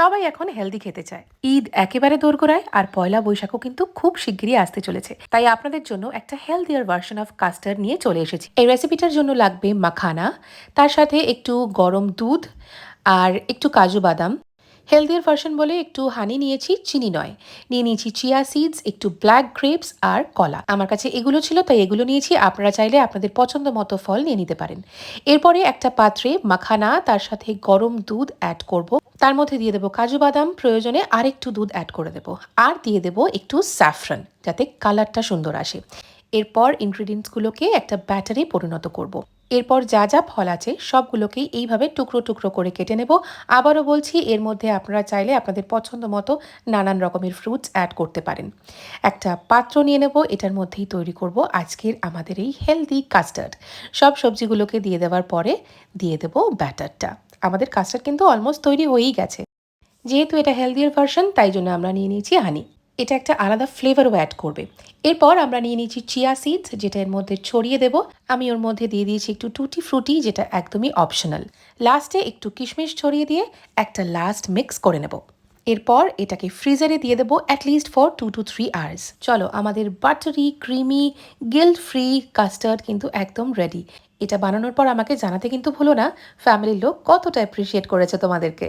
সবাই এখন হেলদি খেতে চায়। ঈদ একেবারে দোরগোড়ায়, আর পয়লা বৈশাখও কিন্তু খুব শিগগিরই আসতে চলেছে। তাই আপনাদের জন্য একটা হেলদিয়ার ভার্সন অফ কাস্টার্ড নিয়ে চলে এসেছি। এই রেসিপিটার জন্য লাগবে মাখানা, তার সাথে একটু গরম দুধ আর একটু কাজু বাদাম। হেলদিয়ার ভার্সন বলে একটু হানি নিয়েছি, চিনি নয়। নিয়ে নিয়েছি চিয়া সিডস, একটু ব্ল্যাক গ্রেপস আর কলা। আমার কাছে এগুলো ছিল তাই এগুলো নিয়েছি। আপনারা চাইলে আপনাদের পছন্দ মতো ফল নিয়ে নিতে পারেন। এরপরে একটা পাত্রে মাখানা, তার সাথে গরম দুধ অ্যাড করব। তার মধ্যে দিয়ে দেবো কাজু বাদাম, প্রয়োজনে আরেকটু দুধ অ্যাড করে দেবো। আর দিয়ে দেবো একটু স্যাফরন, যাতে কালারটা সুন্দর আসে। এরপর ইনগ্রিডিয়েন্টসগুলোকে একটা ব্যাটারে পরিণত করব। এরপর যা যা ফল আছে সবগুলোকেই এইভাবে টুকরো টুকরো করে কেটে নেব। আবারও বলছি, এর মধ্যে আপনারা চাইলে আপনাদের পছন্দ মতো নানান রকমের ফ্রুটস অ্যাড করতে পারেন। একটা পাত্র নিয়ে নেব, এটার মধ্যেই তৈরি করব আজকের আমাদের এই হেলদি কাস্টার্ড। সব সবজিগুলোকে দিয়ে দেওয়ার পরে দিয়ে দেব ব্যাটারটা। আমাদের কাস্টার্ড কিন্তু অলমোস্ট তৈরি হয়েই গেছে। যেহেতু এটা হেলদিয়ার ভার্সন, তাই জন্য আমরা নিয়ে নিয়েছি হানি। এটা একটা আলাদা ফ্লেভারও অ্যাড করবে। এরপর আমরা নিয়ে নিয়েছি চিয়া সিডস, যেটা এর মধ্যে ছড়িয়ে দেব। আমি ওর মধ্যে দিয়ে দিয়েছি একটু টুটি ফ্রুটি, যেটা একদমই অপশনাল। লাস্টে একটু কিশমিশ ছড়িয়ে দিয়ে একটা লাস্ট মিক্স করে নেব। এরপর এটাকে ফ্রিজারে দিয়ে দেবো অ্যাটলিস্ট ফর 2 to 3 আওয়ার্স। চলো, আমাদের buttery creamy guilt free custard কিন্তু একদম রেডি। এটা বানানোর পর আমাকে জানাতে কিন্তু ভুলো না ফ্যামিলির লোক কতটা অ্যাপ্রিসিয়েট করেছে তোমাদেরকে।